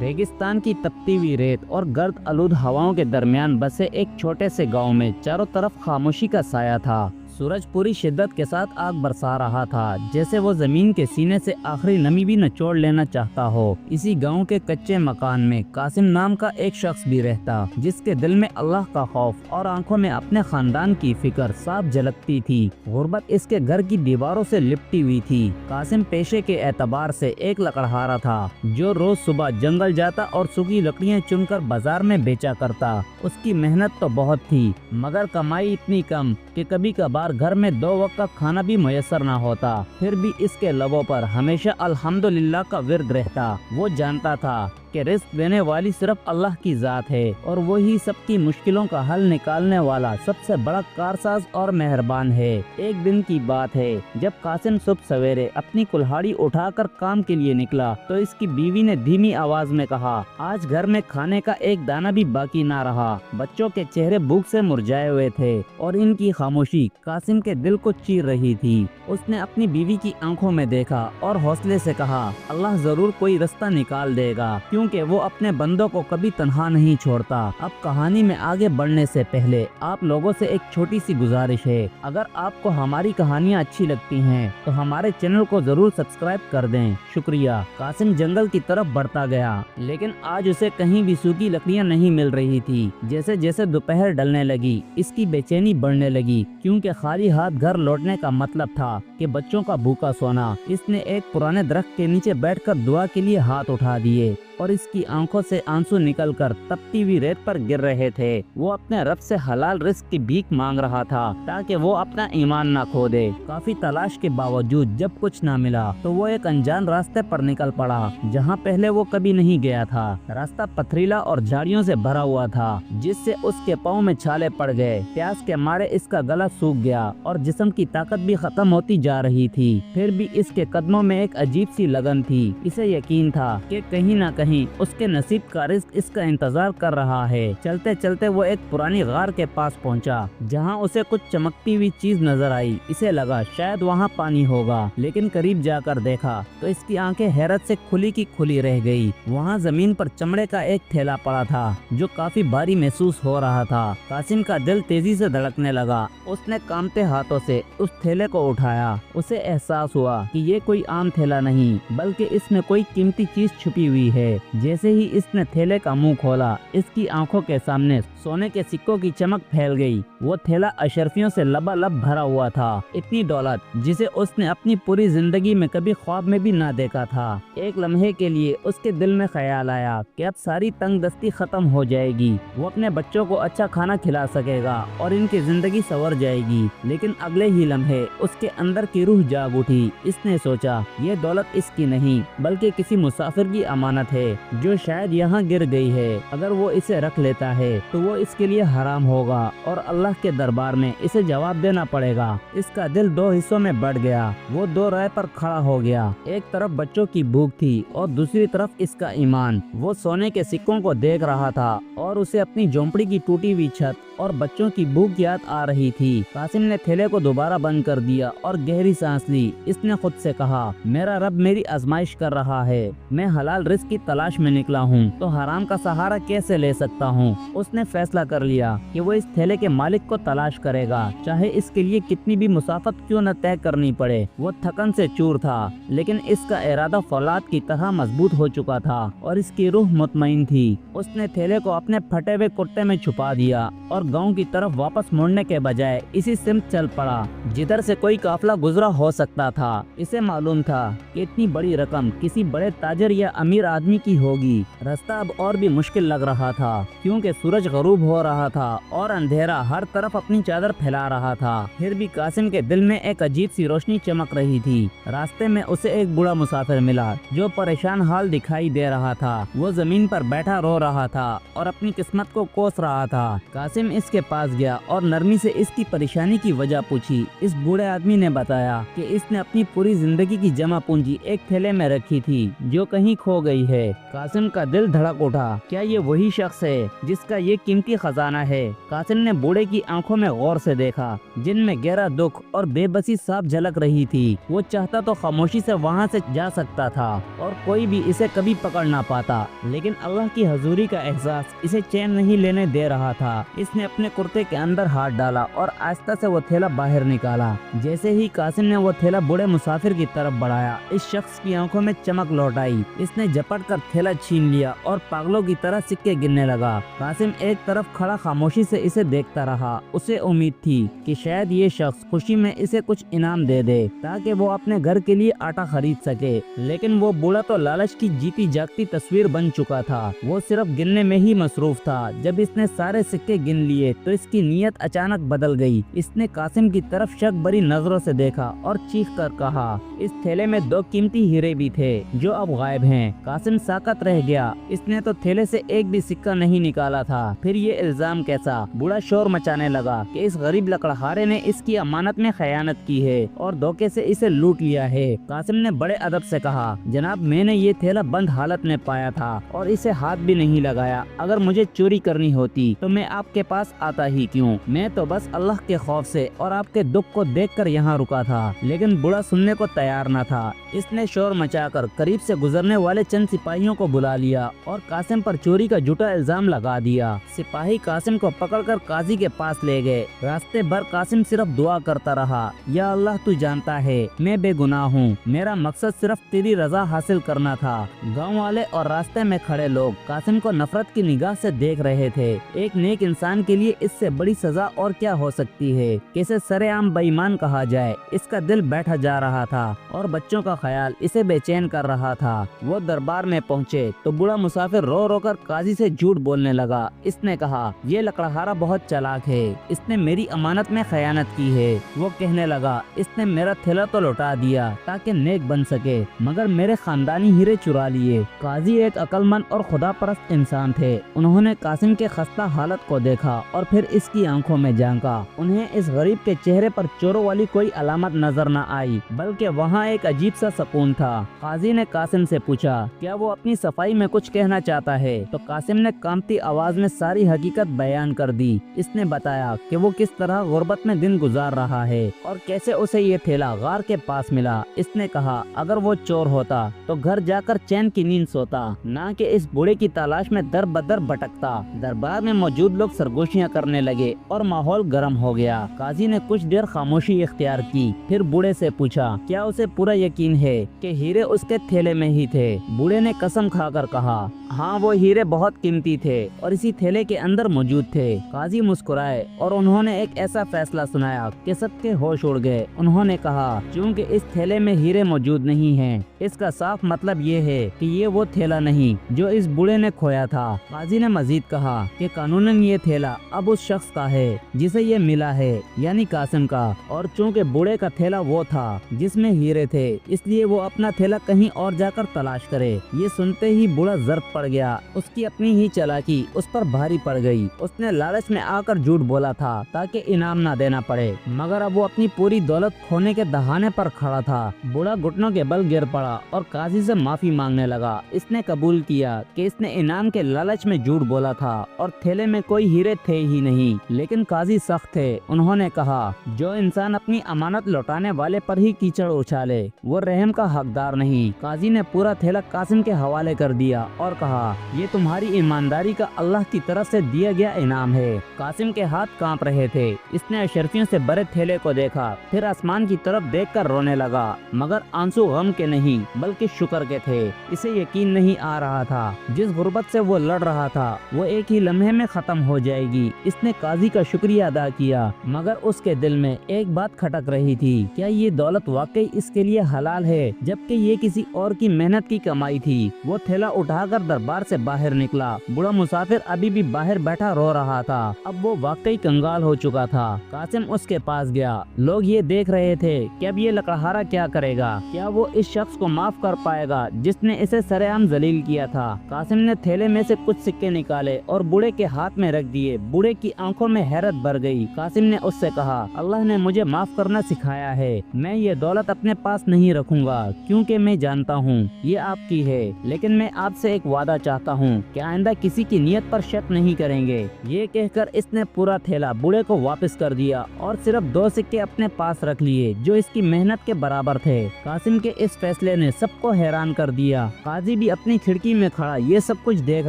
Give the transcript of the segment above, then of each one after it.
ریگستان کی تپتی ہوئی ریت اور گرد آلود ہواؤں کے درمیان بسے ایک چھوٹے سے گاؤں میں چاروں طرف خاموشی کا سایہ تھا۔ سورج پوری شدت کے ساتھ آگ برسا رہا تھا، جیسے وہ زمین کے سینے سے آخری نمی بھی نچوڑ لینا چاہتا ہو۔ اسی گاؤں کے کچے مکان میں قاسم نام کا ایک شخص بھی رہتا، جس کے دل میں اللہ کا خوف اور آنکھوں میں اپنے خاندان کی فکر صاف جھلکتی تھی۔ غربت اس کے گھر کی دیواروں سے لپٹی ہوئی تھی۔ قاسم پیشے کے اعتبار سے ایک لکڑہارا تھا، جو روز صبح جنگل جاتا اور سوکھی لکڑیاں چن کر بازار میں بیچا کرتا۔ اس کی محنت تو بہت تھی، مگر کمائی اتنی کم کہ کبھی کبھار گھر میں 2 وقت کا کھانا بھی میسر نہ ہوتا۔ پھر بھی اس کے لبوں پر ہمیشہ الحمدللہ کا ورد رہتا۔ وہ جانتا تھا کہ رزق دینے والی صرف اللہ کی ذات ہے، اور وہی سب کی مشکلوں کا حل نکالنے والا سب سے بڑا کارساز اور مہربان ہے۔ ایک دن کی بات ہے، جب قاسم صبح سویرے اپنی کلہاڑی اٹھا کر کام کے لیے نکلا تو اس کی بیوی نے دھیمی آواز میں کہا، آج گھر میں کھانے کا ایک دانہ بھی باقی نہ رہا۔ بچوں کے چہرے بھوک سے مرجھائے ہوئے تھے اور ان کی خاموشی قاسم کے دل کو چیر رہی تھی۔ اس نے اپنی بیوی کی آنکھوں میں دیکھا اور حوصلے سے کہا، اللہ ضرور کوئی رستہ نکال دے گا، کیونکہ وہ اپنے بندوں کو کبھی تنہا نہیں چھوڑتا۔ اب کہانی میں آگے بڑھنے سے پہلے آپ لوگوں سے ایک چھوٹی سی گزارش ہے، اگر آپ کو ہماری کہانیاں اچھی لگتی ہیں تو ہمارے چینل کو ضرور سبسکرائب کر دیں۔ شکریہ۔ قاسم جنگل کی طرف بڑھتا گیا، لیکن آج اسے کہیں بھی سوکھی لکڑیاں نہیں مل رہی تھی۔ جیسے جیسے دوپہر ڈلنے لگی، اس کی بے چینی بڑھنے لگی، کیونکہ خالی ہاتھ گھر لوٹنے کا مطلب تھا کہ بچوں کا بھوکا سونا۔ اس نے ایک پرانے درخت کے نیچے بیٹھ کر دعا کے لیے ہاتھ اٹھا دیے، اور اس کی آنکھوں سے آنسو نکل کر تپتی ہوئی ریت پر گر رہے تھے۔ وہ اپنے رب سے حلال رزق کی بھیک مانگ رہا تھا تاکہ وہ اپنا ایمان نہ کھو دے۔ کافی تلاش کے باوجود جب کچھ نہ ملا تو وہ ایک انجان راستے پر نکل پڑا، جہاں پہلے وہ کبھی نہیں گیا تھا۔ راستہ پتھریلا اور جھاڑیوں سے بھرا ہوا تھا، جس سے اس کے پاؤں میں چھالے پڑ گئے۔ پیاس کے مارے اس کا گلا سوکھ گیا اور جسم کی طاقت بھی ختم ہوتی جا رہی تھی۔ پھر بھی اس کے قدموں میں ایک عجیب سی لگن تھی۔ اسے یقین تھا کہ کہیں نہ کہیں اس کے نصیب کا رزق اس کا انتظار کر رہا ہے۔ چلتے چلتے وہ ایک پرانی غار کے پاس پہنچا، جہاں اسے کچھ چمکتی ہوئی چیز نظر آئی۔ اسے لگا شاید وہاں پانی ہوگا، لیکن قریب جا کر دیکھا تو اس کی آنکھیں حیرت سے کھلی کی کھلی رہ گئی۔ وہاں زمین پر چمڑے کا ایک تھیلا پڑا تھا، جو کافی بھاری محسوس ہو رہا تھا۔ قاسم کا دل تیزی سے دھڑکنے لگا۔ اس نے کانپتے ہاتھوں سے اس تھیلے کو اٹھایا۔ اسے احساس ہوا کہ یہ کوئی عام تھیلا نہیں، بلکہ اس میں کوئی قیمتی چیز چھپی ہوئی ہے۔ جیسے ہی اس نے تھیلے کا منہ کھولا، اس کی آنکھوں کے سامنے سونے کے سکوں کی چمک پھیل گئی۔ وہ تھیلا اشرفیوں سے لبالب بھرا ہوا تھا، اتنی دولت جسے اس نے اپنی پوری زندگی میں کبھی خواب میں بھی نہ دیکھا تھا۔ ایک لمحے کے لیے اس کے دل میں خیال آیا کہ اب ساری تنگ دستی ختم ہو جائے گی، وہ اپنے بچوں کو اچھا کھانا کھلا سکے گا اور ان کی زندگی سنور جائے گی۔ لیکن اگلے ہی لمحے اس کے اندر کی روح جاگ اٹھی۔ اس نے سوچا، یہ دولت اس کی نہیں بلکہ کسی مسافر کی امانت ہے، جو شاید یہاں گر گئی ہے۔ اگر وہ اسے رکھ لیتا ہے تو وہ اس کے لیے حرام ہوگا اور اللہ کے دربار میں اسے جواب دینا پڑے گا۔ اس کا دل 2 حصوں میں بٹ گیا۔ وہ 2 رائے پر کھڑا ہو گیا۔ ایک طرف بچوں کی بھوک تھی اور دوسری طرف اس کا ایمان۔ وہ سونے کے سکوں کو دیکھ رہا تھا اور اسے اپنی جھونپڑی کی ٹوٹی ہوئی چھت اور بچوں کی بھوک یاد آ رہی تھی۔ قاسم نے تھیلے کو دوبارہ بند کر دیا اور گہری سانس لی۔ اس نے خود سے کہا، میرا رب میری آزمائش کر رہا ہے، میں حلال رزق کی تلاش میں نکلا ہوں تو حرام کا سہارا کیسے لے سکتا ہوں۔ اس نے فیصلہ کر لیا کہ وہ اس تھیلے کے مالک کو تلاش کرے گا، چاہے اس کے لیے کتنی بھی مسافت کیوں نہ طے کرنی پڑے۔ وہ تھکن سے چور تھا، لیکن اس کا ارادہ فولاد کی طرح مضبوط ہو چکا تھا اور اس کی روح مطمئن تھی۔ اس نے تھیلے کو اپنے پھٹے ہوئے کرتے میں چھپا دیا اور گاؤں کی طرف واپس مڑنے کے بجائے اسی سمت چل پڑا جدھر سے کوئی قافلہ گزرا ہو سکتا تھا۔ اسے معلوم تھا کہ اتنی بڑی رقم کسی بڑے تاجر یا امیر آدمی کی ہوگی۔ راستہ اب اور بھی مشکل لگ رہا تھا، کیونکہ سورج غروب ہو رہا تھا اور اندھیرا ہر طرف اپنی چادر پھیلا رہا تھا۔ پھر بھی قاسم کے دل میں ایک عجیب سی روشنی چمک رہی تھی۔ راستے میں اسے ایک بوڑھا مسافر ملا جو پریشان حال دکھائی دے رہا تھا۔ وہ زمین پر بیٹھا رو رہا تھا اور اپنی قسمت کو کوس رہا تھا۔ قاسم اس کے پاس گیا اور نرمی سے اس کی پریشانی کی وجہ پوچھی۔ اس بوڑھے آدمی نے بتایا کہ اس نے اپنی پوری زندگی کی جمع پونجی ایک تھیلے میں رکھی تھی جو کہیں کھو گئی ہے۔ قاسم کا دل دھڑک اٹھا، کیا یہ وہی شخص ہے جس کا یہ قیمتی خزانہ ہے؟ قاسم نے بوڑھے کی آنکھوں میں غور سے دیکھا، جن میں گہرا دکھ اور بے بسی صاف جھلک رہی تھی۔ وہ چاہتا تو خاموشی سے وہاں سے جا سکتا تھا اور کوئی بھی اسے کبھی پکڑ نہ پاتا، لیکن اللہ کی حضوری کا احساس اسے چین نہیں لینے دے رہا تھا۔ اس نے اپنے کرتے کے اندر ہاتھ ڈالا اور آہستہ سے وہ تھیلا باہر نکالا۔ جیسے ہی قاسم نے وہ تھیلا بوڑھے مسافر کی طرف بڑھایا، اس شخص کی آنکھوں میں چمک لوٹ آئی۔ اس نے جھپٹ کر تھیلا چھین لیا اور پاگلوں کی طرح سکے گننے لگا۔ قاسم ایک طرف کھڑا خاموشی سے اسے دیکھتا رہا۔ اسے امید تھی کہ شاید یہ شخص خوشی میں اسے کچھ انعام دے دے تاکہ وہ اپنے گھر کے لیے آٹا خرید سکے، لیکن وہ بوڑھا تو لالچ کی جیتی جاگتی تصویر بن چکا تھا۔ وہ صرف گننے میں ہی مصروف تھا۔ جب اس نے سارے سکے گن لیے تو اس کی نیت اچانک بدل گئی۔ اس نے قاسم کی طرف شک بری نظروں سے دیکھا اور چیخ کر کہا، اس تھیلے میں 2 قیمتی ہیرے بھی تھے جو اب غائب ہیں۔ قاسم ساکت رہ گیا۔ اس نے تو تھیلے سے ایک بھی سکہ نہیں نکالا تھا، پھر یہ الزام کیسا؟ بوڑھا شور مچانے لگا کہ اس غریب لکڑہارے نے اس کی امانت میں خیانت کی ہے اور دھوکے سے اسے لوٹ لیا ہے۔ قاسم نے بڑے ادب سے کہا، جناب میں نے یہ تھیلا بند حالت میں پایا تھا اور اسے ہاتھ بھی نہیں لگایا۔ اگر مجھے چوری کرنی ہوتی تو میں آپ کے پاس آتا ہی کیوں؟ میں تو بس اللہ کے خوف سے اور آپ کے دکھ کو دیکھ کر یہاں رکا تھا۔ لیکن بوڑھا سننے کو تیار نہ تھا۔ اس نے شور مچا کر قریب سے گزرنے والے چند سپاہیوں کو بلا لیا اور قاسم پر چوری کا جھوٹا الزام لگا دیا۔ سپاہی قاسم کو پکڑ کر قاضی کے پاس لے گئے۔ راستے بھر قاسم صرف دعا کرتا رہا، یا اللہ تو جانتا ہے میں بے گناہ ہوں، میرا مقصد صرف تیری رضا حاصل کرنا تھا۔ گاؤں والے اور راستے میں کھڑے لوگ قاسم کو نفرت کی نگاہ سے دیکھ رہے تھے۔ ایک نیک انسان کے لیے اس سے بڑی سزا اور کیا ہو سکتی ہے؟ کیسے سرے عام بے ایمان کہا جائے؟ اس کا دل بیٹھا جا رہا تھا اور بچوں کا خیال اسے بے چین کر رہا تھا۔ وہ دربار میں پہنچے تو بوڑھا مسافر رو رو کر قاضی سے جھوٹ بولنے لگا۔ اس نے کہا، یہ لکڑہارا بہت چالاک ہے، اس نے میری امانت میں خیانت کی ہے۔ وہ کہنے لگا، اس نے میرا تھیلا تو لوٹا دیا تاکہ نیک بن سکے، مگر میرے خاندانی ہیرے چرا لیے۔ قاضی ایک عقل مند اور خدا پرست انسان تھے۔ انہوں نے قاسم کے خستہ حالت کو دیکھا اور پھر اس کی آنکھوں میں جھانکا۔ انہیں اس غریب کے چہرے پر چوروں والی کوئی علامت نظر نہ آئی، بلکہ وہاں ایک عجیب سا سکون تھا۔ قاضی نے قاسم سے پوچھا، کیا وہ اپنی صفائی میں کچھ کہنا چاہتا ہے؟ تو قاسم نے کانپتی آواز میں ساری حقیقت بیان کر دی۔ اس نے بتایا کہ وہ کس طرح غربت میں دن گزار رہا ہے اور کیسے اسے یہ تھیلا غار کے پاس ملا۔ اس نے کہا، اگر وہ چور ہوتا تو گھر جا کر چین کی نیند سوتا، نہ کہ اس بوڑھے کی تلاش میں در بدر بھٹکتا۔ دربار میں موجود لوگ سرگوشیاں کرنے لگے اور ماحول گرم ہو گیا۔ قاضی نے کچھ دیر خاموشی اختیار کی، پھر بوڑھے سے پوچھا، کیا اسے پورا یقین ہے کہ ہیرے اس کے تھیلے میں ہی تھے؟ بوڑھے نے قسم کھا کر کہا، ہاں وہ ہیرے بہت قیمتی تھے اور اسی تھیلے کے اندر موجود تھے۔ قاضی مسکرائے اور انہوں نے ایک ایسا فیصلہ سنایا کہ سب کے ہوش اڑ گئے۔ انہوں نے کہا، چونکہ اس تھیلے میں ہیرے موجود نہیں ہیں، اس کا صاف مطلب یہ ہے کہ یہ وہ تھیلا نہیں جو اس بوڑھے نے کھویا تھا۔ قاضی نے مزید کہا کہ قانوناً یہ تھیلا اب اس شخص کا ہے جسے یہ ملا ہے، یعنی قاسم کا، اور چونکہ بوڑھے کا تھیلا وہ تھا جس میں ہیرے تھے، اس لیے وہ اپنا تھیلا کہیں اور جا کر تلاش کرے۔ یہ سنتے ہی بوڑھا ضرب پڑ گیا۔ اس کی اپنی ہی چالاکی اس پر بھاری پڑ گئی۔ اس نے لالچ میں آ کر جھوٹ بولا تھا تاکہ انعام نہ دینا پڑے، مگر اب وہ اپنی پوری دولت کھونے کے دہانے پر کھڑا تھا۔ بوڑھا گھٹنوں کے بل گر پڑا اور قاضی سے معافی مانگنے لگا۔ اس نے قبول کیا کہ اس نے انعام کے لالچ میں جھوٹ بولا تھا اور تھیلے میں کوئی ہیرے تھے ہی نہیں۔ لیکن قاضی سخت تھے۔ انہوں نے کہا، جو انسان اپنی امانت لوٹانے والے پر ہی کیچڑ اچھالے وہ رحم کا حقدار نہیں۔ قاضی نے پورا تھیلا قاسم کے حوالے کر دیا اور کہا، یہ تمہاری ایمانداری کا اللہ کی طرف سے دیا گیا انعام ہے۔ قاسم کے ہاتھ کانپ رہے تھے۔ اس نے اشرفیوں سے بھرے تھیلے کو دیکھا، پھر آسمان کی طرف دیکھ کر رونے لگا، مگر آنسو غم کے نہیں بلکہ شکر کے تھے۔ اسے یقین نہیں آ رہا تھا جس غربت سے وہ لڑ رہا تھا وہ ایک ہی لمحے میں ختم ہو جائے گی۔ اس نے قاضی کا شکریہ ادا کیا، مگر اس کے دل میں ایک بات کھٹک رہی تھی، کیا یہ دولت واقعی اس کے لیے حلال ہے جبکہ یہ کسی اور کی محنت کی کمائی تھی؟ وہ تھیلا اٹھا کر دربار سے باہر نکلا۔ بوڑھا مسافر ابھی بھی باہر بیٹھا رو رہا تھا۔ اب وہ واقعی کنگال ہو چکا تھا۔ قاسم اس کے پاس گیا۔ لوگ یہ دیکھ رہے تھے کہ اب یہ لکڑہارا کیا کرے گا، کیا وہ اس شخص کو معاف کر پائے گا جس نے اسے سرعام ذلیل کیا تھا۔ قاسم نے تھیلے میں سے کچھ سکے نکالے اور بوڑھے کے ہاتھ میں رکھ دیے۔ بوڑھے کی آنکھوں میں حیرت بھر گئی۔ قاسم نے اس سے کہا، اللہ نے مجھے معاف کرنا سکھایا ہے۔ میں یہ دولت اپنے پاس نہیں رکھوں گا کیونکہ میں جانتا ہوں یہ آپ کی ہے۔ لیکن میں آپ سے ایک وعدہ چاہتا ہوں کہ آئندہ کسی کی نیت پر شک نہیں کریں گے۔ یہ کہہ کر اس نے پورا تھیلا بوڑھے کو واپس کر دیا اور صرف 2 سکے اپنے پاس رکھ لیے جو اس کی محنت کے برابر تھے۔ قاسم کے اس فیصلے نے سب کو حیران کر دیا۔ قاضی بھی اپنی کھڑکی میں کھڑا یہ سب کچھ دیکھ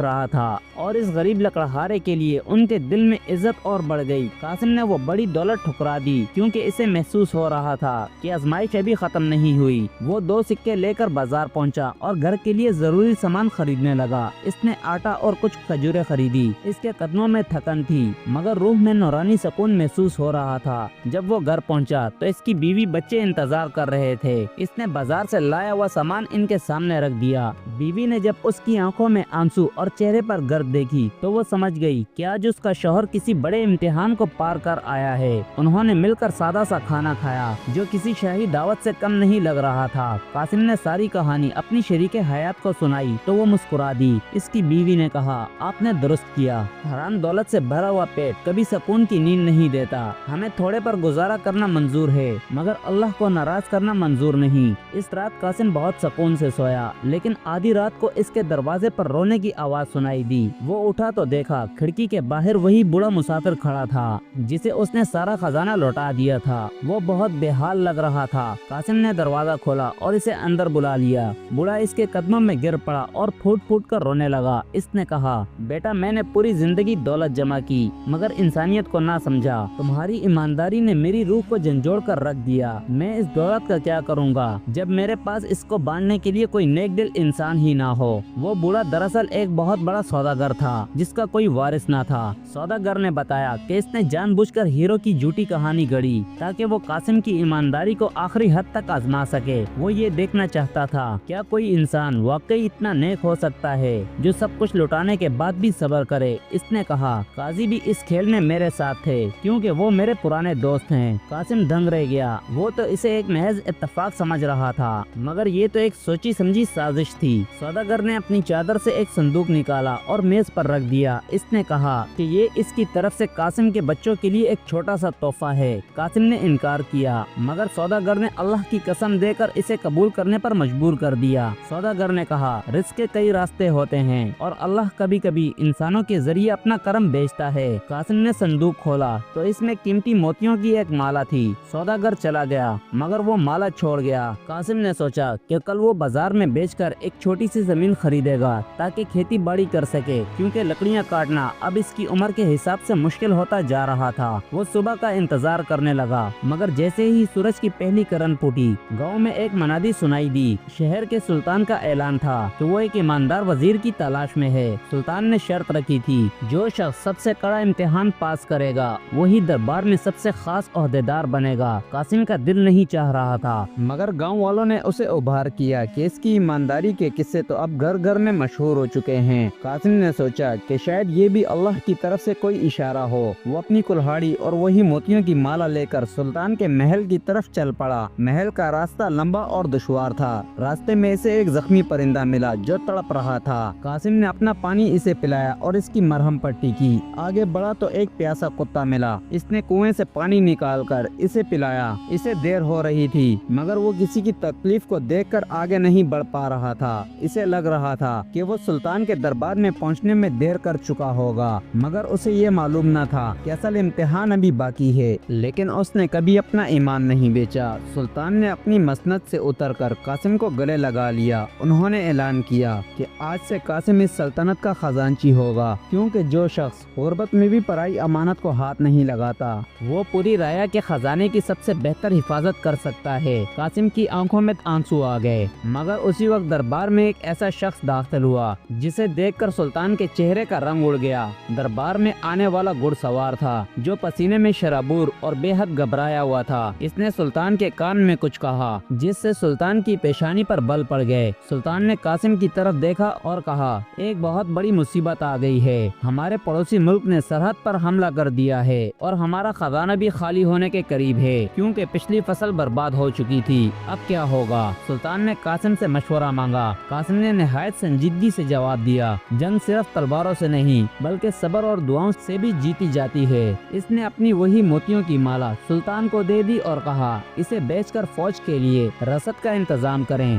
رہا تھا اور اس غریب لکڑہارے کے لیے ان کے دل میں عزت اور بڑھ گئی۔ قاسم نے وہ بڑی دولت ٹھکرا دی کیونکہ اسے محسوس ہو رہا تھا کہ آزمائش ابھی ختم نہیں ہوئی۔ وہ 2 سکے لے کر بازار پہنچا اور گھر کے لیے ضروری سامان خریدنے لگا۔ اس نے آٹا اور کچھ کھجوریں خریدی۔ اس کے قدموں میں تھکن تھی مگر روح میں نورانی سکون محسوس ہو رہا تھا۔ جب وہ گھر پہنچا تو اس کی بیوی بچے انتظار کر رہے تھے۔ اس نے بازار سے لایا ہوا سامان ان کے سامنے رکھ دیا۔ بیوی نے جب اس کی آنکھوں میں آنسو اور چہرے پر گرد دیکھی تو وہ سمجھ گئی کہ آج اس کا شوہر کسی بڑے امتحان کو پار کر آیا ہے۔ انہوں نے مل کر سادہ سا کھانا کھایا جو کسی شاہی دعوت سے کم نہیں لگ رہا تھا۔ قاسم نے ساری کہانی اپنی شریک حیات کو سنائی تو وہ مسکرا دی۔ اس کی بیوی نے کہا، آپ نے درست کیا، حرام دولت سے بھرا ہوا پیٹ کبھی سکون کی نیند نہیں دیتا۔ ہمیں تھوڑے پر گزارا کرنا منظور ہے مگر اللہ کو ناراض کرنا منظور نہیں۔ اس رات قاسم بہت سکون سے سویا لیکن آدھی رات کو اس کے دروازے پر رونے کی آواز سنائی دی۔ وہ اٹھا تو دیکھا کھڑکی کے باہر وہی بوڑھا مسافر کھڑا تھا جسے اس نے سارا خزانہ لوٹا دیا تھا۔ وہ بہت بے حال لگ رہا تھا۔ قاسم نے دروازہ کھولا اور اسے اندر بلا لیا۔ بوڑھا اس کے قدموں میں گر پڑا اور پھوٹ پھوٹ کر رونے لگا۔ اس نے کہا، بیٹا میں نے پوری زندگی دولت جمع کی مگر انسانیت کو نہ سمجھا۔ تمہاری ایمانداری نے میری روح کو جھنجھوڑ کر رکھ دیا۔ میں اس دولت کا کیا کروں گا جب میرے پاس اس کو بانٹنے کے لیے کوئی نیک دل انسان ہی نہ ہو۔ وہ بوڑھا دراصل ایک بہت بڑا سوداگر تھا جس کا کوئی وارث نہ تھا۔ سوداگر نے بتایا کہ اس نے جان بوجھ کر ہیرو کی جھوٹی کہانی گڑھی تاکہ وہ قاسم کی ایمانداری کو آخری حد تک آزما سکے۔ وہ یہ دیکھنا چاہتا تھا کیا کوئی انسان واقعی اتنا نیک ہو سکتا ہے جو سب کچھ لٹانے کے بعد بھی صبر کرے۔ اس نے کہا، قاضی بھی اس کھیل میں میرے ساتھ تھے کیونکہ وہ میرے پرانے دوست ہیں۔ قاسم دنگ رہ گیا۔ وہ تو اسے ایک محض اتفاق سمجھ رہا تھا مگر یہ تو ایک سوچی سمجھی سازش تھی۔ سوداگر نے اپنی چادر سے ایک صندوق نکالا اور میز پر رکھ دیا۔ اس نے کہا کہ یہ اس کی طرف سے قاسم کے بچوں کے لیے ایک چھوٹا سا تحفہ ہے۔ قاسم نے انکار کیا مگر سوداگر نے اللہ کی قسم دے کر اسے قبول کرنے پر مجبور کر دیا۔ سوداگر نے کہا، رزق کے کئی راستے ہوتے ہیں اور اللہ کبھی کبھی انسانوں کے ذریعے اپنا کرم بیچتا ہے۔ قاسم نے صندوق کھولا تو اس میں قیمتی موتیوں کی ایک مالا تھی۔ سوداگر چلا گیا مگر وہ مالا چھوڑ گیا۔ قاسم نے سوچا کہ کل وہ بازار میں بیچ کر ایک چھوٹی سی زمین خریدے گا تاکہ کھیتی باڑی کر سکے کیونکہ لکڑیاں کاٹنا اب اس کی عمر کے حساب سے مشکل ہوتا جا رہا تھا۔ وہ صبح کا انتظار کرنے لگا مگر جیسے ہی سورج کی پہلی کرن پھوٹی گاؤں میں ایک منادی سنائی دی۔ شہر کے سلطان کا اعلان تھا کہ وہ ایک ایماندار وزیر کی تلاش میں ہے۔ سلطان نے شرط رکھی تھی جو شخص سب سے کڑا امتحان پاس کرے گا وہی دربار میں سب سے خاص عہدیدار بنے گا۔ قاسم کا دل نہیں چاہ رہا تھا مگر گاؤں والوں نے اسے ابھار کیا کہ اس کی ایمانداری کے قصے تو اب گھر گھر میں مشہور ہو چکے ہیں۔ قاسم نے سوچا کہ شاید یہ بھی اللہ کی طرف سے کوئی اشارہ ہو۔ وہ اپنی کلہاڑی اور وہی موتیوں کی مالا لے کر سلطان کے محل کی طرف چل پڑا۔ محل کا راستہ لمبا اور دشوار تھا۔ راستے میں اسے ایک زخمی پرندہ ملا جو تڑپ رہا تھا۔ قاسم نے اپنا پانی اسے پلایا اور اس کی مرہم پٹی کی۔ آگے بڑھا تو ایک پیاسا کتا ملا۔ اس نے کنویں سے پانی نکال کر اسے پلایا۔ اسے دیر ہو رہی تھی مگر وہ کسی کی تکلیف کو دیکھ کر آگے نہیں بڑھ پا رہا تھا۔ اسے لگ رہا تھا کہ وہ سلطان کے دربار میں پہنچنے میں دیر کر چکا ہوگا مگر اسے یہ معلوم نہ تھا کہ اصل امتحان ابھی باقی ہے۔ لیکن اس نے کبھی اپنا ایمان نہیں بیچا۔ سلطان نے اپنی مسند سے اتر کر قاسم کو گلے لگا لیا۔ انہوں نے اعلان کیا کہ آج سے قاسم اس سلطنت کا خزانچی ہوگا کیونکہ جو شخص غربت میں بھی پرائی امانت کو ہاتھ نہیں لگاتا وہ پوری رایا کے خزانے کی سب سے بہتر حفاظت کر سکتا ہے۔ قاسم کی آنکھوں میں آنسو آ گئے مگر اسی وقت دربار میں ایک ایسا شخص داخل ہوا جسے دیکھ کر سلطان کے چہرے کا رنگ اڑ گیا۔ دربار میں آنے والا گھڑ سوار تھا جو پسینے میں شرابور اور بے حد گھبرایا ہوا تھا۔ اس نے سلطان کے کان میں کچھ کہا جس سے سلطان کی پیشانی پر بل پڑ گئے۔ سلطان نے قاسم کی طرف دیکھا اور کہا، ایک بہت بڑی مصیبت آ گئی ہے۔ ہمارے پڑوسی ملک نے سرحد پر حملہ کر دیا ہے اور ہمارا خزانہ بھی خالی ہونے کے قریب ہے کیونکہ پچھلی فصل برباد ہو چکی تھی۔ اب کیا ہوگا؟ سلطان نے قاسم سے مشورہ مانگا۔ قاسم نے نہایت سنجیدگی سے جواب دیا، جنگ صرف تلواروں سے نہیں بلکہ صبر اور دعاؤں سے بھی جیتی جاتی ہے۔ اس نے اپنی وہی موتیوں کی مالا سلطان کو دے دی اور کہا، اسے بیچ کر فوج کے لیے رسد کا انتظام کریں۔